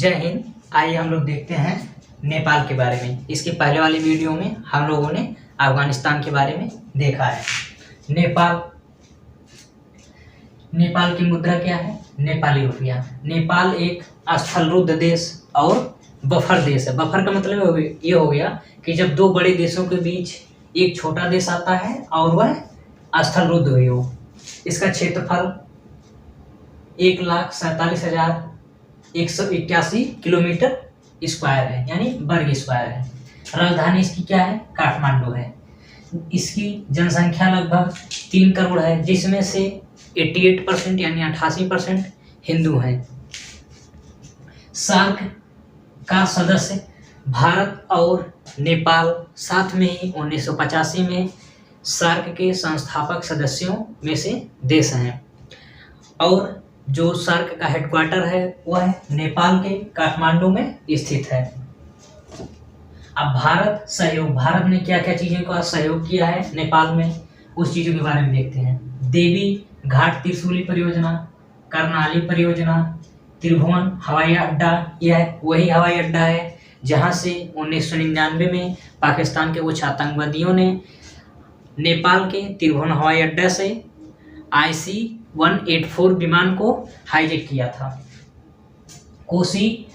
जय हिंद। आइए हम लोग देखते हैं नेपाल के बारे में। इसके पहले वाली वीडियो में हम लोगों ने अफगानिस्तान के बारे में देखा है। नेपाल की मुद्रा क्या है? नेपाली रुपया। नेपाल एक स्थलरुद्ध देश और बफर देश है। बफर का मतलब ये हो गया कि जब दो बड़े देशों के बीच एक छोटा देश आता है और वह स्थलरुद्ध हुई हो। इसका क्षेत्रफल 1,47,181 किलोमीटर स्क्वायर है, यानी वर्ग स्क्वायर है। राजधानी इसकी क्या है? काठमांडू है। इसकी जनसंख्या लगभग 3 करोड़ है, जिसमें से 88% यानी 88% हिंदू हैं। सार्क का सदस्य भारत और नेपाल साथ में ही 1985 में सार्क के संस्थापक सदस्यों में से देश हैं और जो सार्क का हेडक्वार्टर है वह नेपाल के काठमांडू में स्थित है। अब भारत ने क्या क्या चीज़ों का सहयोग किया है नेपाल में, उस चीज़ों के बारे में देखते हैं। देवी घाट त्रिशूली परियोजना, कर्णाली परियोजना, त्रिभुवन हवाई अड्डा, यह वही हवाई अड्डा है जहां से 1999 में पाकिस्तान के कुछ आतंकवादियों ने नेपाल के त्रिभुवन हवाई अड्डा से IC-184 विमान को हाईजैक किया था। कोसी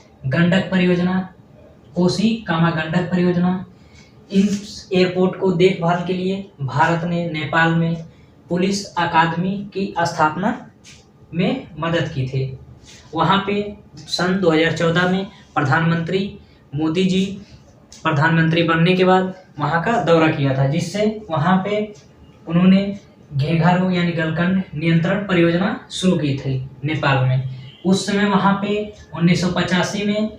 कामा गंडक परियोजना, इन एयरपोर्ट को देखभाल के लिए भारत ने नेपाल में पुलिस अकादमी की स्थापना में मदद की थी। वहाँ पे सन 2014 में प्रधानमंत्री मोदी जी प्रधानमंत्री बनने के बाद वहाँ का दौरा किया था, जिससे वहाँ पे उन्होंने घेघारो यानी गलकंड नियंत्रण परियोजना शुरू की थी नेपाल में। उस समय वहाँ पे 1985 में,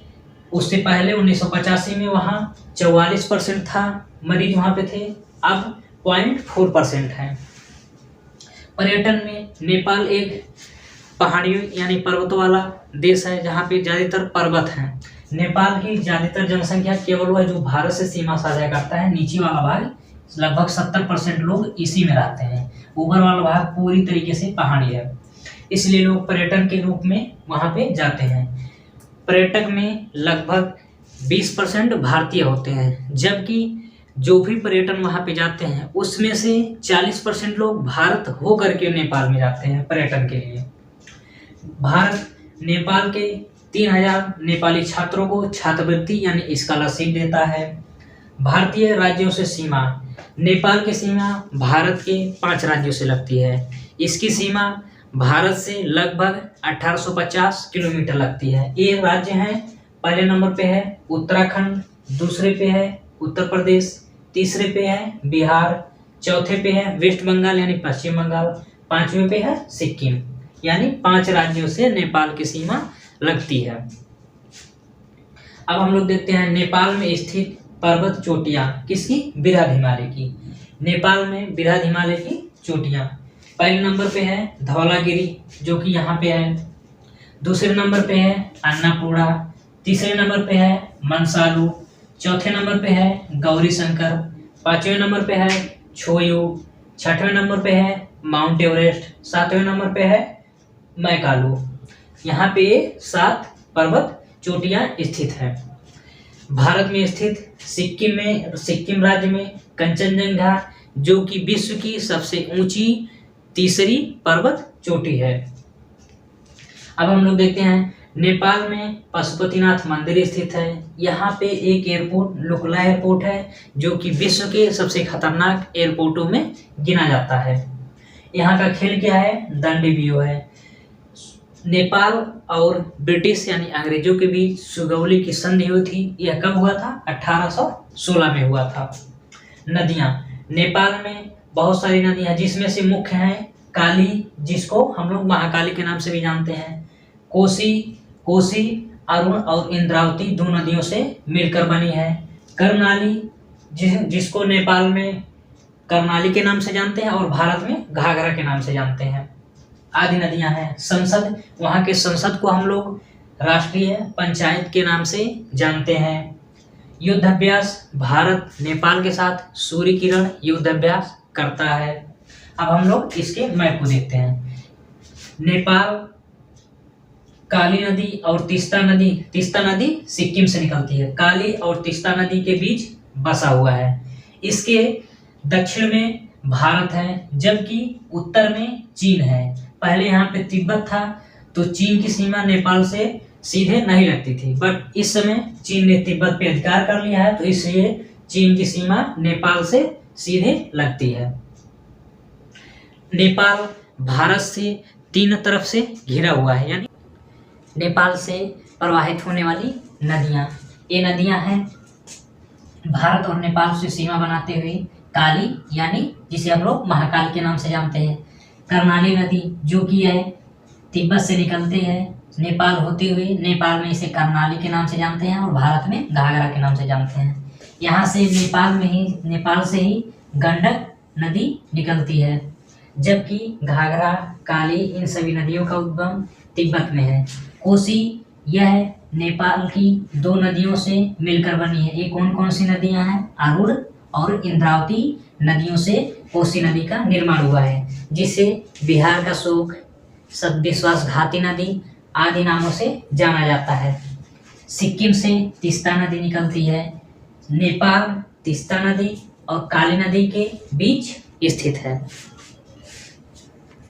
उससे पहले 1985 में वहाँ 44% था मरीज वहाँ पे थे, अब 0.4% है। पर्यटन में नेपाल एक पहाड़ियों यानी पर्वतों वाला देश है जहाँ पे ज़्यादातर पर्वत हैं। नेपाल की ज़्यादातर जनसंख्या केवल वह जो भारत से सीमा साझा करता है, नीचे वाला भाग लगभग 70% लोग इसी में रहते हैं। ऊपर वाला भाग पूरी तरीके से पहाड़ी है, इसलिए लोग पर्यटन के रूप में वहाँ पे जाते हैं। पर्यटक में लगभग 20% भारतीय होते हैं, जबकि जो भी पर्यटन वहाँ पे जाते हैं उसमें से 40% लोग भारत हो करके नेपाल में जाते हैं पर्यटन के लिए। भारत नेपाल के 3000 नेपाली छात्रों को छात्रवृत्ति यानी स्कॉलरशिप देता है। भारतीय राज्यों से सीमा, नेपाल की सीमा भारत के 5 राज्यों से लगती है। इसकी सीमा भारत से लगभग 1850 किलोमीटर लगती है। ये राज्य हैं, पहले नंबर पे है उत्तराखंड, दूसरे पे है उत्तर प्रदेश, तीसरे पे है बिहार, चौथे पे है वेस्ट बंगाल यानी पश्चिम बंगाल, 5वें पे है सिक्किम। यानी 5 राज्यों से नेपाल की सीमा लगती है। अब हम लोग देखते हैं नेपाल में स्थित पर्वत चोटियां किसकी? बृहद हिमालय की। नेपाल में बृहद हिमालय की चोटियां, पहले नंबर पे है धौलागिरी जो कि यहाँ पे है, दूसरे नंबर पे है अन्नपूर्णा, तीसरे नंबर पे है मंसालू, चौथे नंबर पे है गौरी शंकर, 5वें नंबर पे है छोयू, 6वें नंबर पे है माउंट एवरेस्ट, 7वें नंबर पे है मैकालू। यहाँ पे 7 पर्वत चोटियां स्थित हैं। भारत में स्थित सिक्किम राज्य में कंचनजंगा जो कि विश्व की सबसे ऊंची तीसरी पर्वत चोटी है। अब हम लोग देखते हैं नेपाल में पशुपतिनाथ मंदिर स्थित है। यहाँ पे एक एयरपोर्ट लुकला एयरपोर्ट है जो कि विश्व के सबसे खतरनाक एयरपोर्टों में गिना जाता है। यहाँ का खेल क्या है? दंडी बियो है। नेपाल और ब्रिटिश यानी अंग्रेजों के बीच सुगौली की संधि हुई थी। यह कब हुआ था? 1816 में हुआ था। नदियाँ, नेपाल में बहुत सारी नदियाँ जिसमें से मुख्य हैं काली, जिसको हम लोग महाकाली के नाम से भी जानते हैं, कोसी, अरुण और इंद्रावती 2 नदियों से मिलकर बनी है। कर्णाली जिसको नेपाल में कर्णाली के नाम से जानते हैं और भारत में घाघरा के नाम से जानते हैं, आदि नदियां हैं। संसद, वहाँ के संसद को हम लोग राष्ट्रीय पंचायत के नाम से जानते हैं। युद्धाभ्यास, भारत नेपाल के साथ सूर्य किरण युद्धाभ्यास करता है। अब हम लोग इसके मैप को देखते हैं। नेपाल काली नदी और तीस्ता नदी सिक्किम से निकलती है। काली और तीस्ता नदी के बीच बसा हुआ है। इसके दक्षिण में भारत है, जबकि उत्तर में चीन है। पहले यहाँ पे तिब्बत था, तो चीन की सीमा नेपाल से सीधे नहीं लगती थी, बट इस समय चीन ने तिब्बत पे अधिकार कर लिया है, तो इसलिए चीन की सीमा नेपाल से सीधे लगती है। नेपाल भारत से तीन तरफ से घिरा हुआ है, यानी नेपाल से प्रवाहित होने वाली नदियां, ये नदियां हैं भारत और नेपाल से सीमा बनाते हुए काली, यानी जिसे हम लोग महाकाल के नाम से जानते हैं, कर्णाली नदी जो कि है तिब्बत से निकलते हैं नेपाल होते हुए, नेपाल में इसे कर्णाली के नाम से जानते हैं और भारत में घाघरा के नाम से जानते हैं। यहाँ से नेपाल से ही गंडक नदी निकलती है, जबकि घाघरा, काली इन सभी नदियों का उद्गम तिब्बत में है। कोसी यह नेपाल की दो नदियों से मिलकर बनी है। ये कौन कौन सी नदियां हैं? अरुण और इंद्रावती नदियों से कोसी नदी का निर्माण हुआ है, जिसे बिहार का शोक, विश्वासघाती नदी आदि नामों से जाना जाता है। सिक्किम से तीस्ता नदी निकलती है। नेपाल तीस्ता नदी और काली नदी के बीच स्थित है।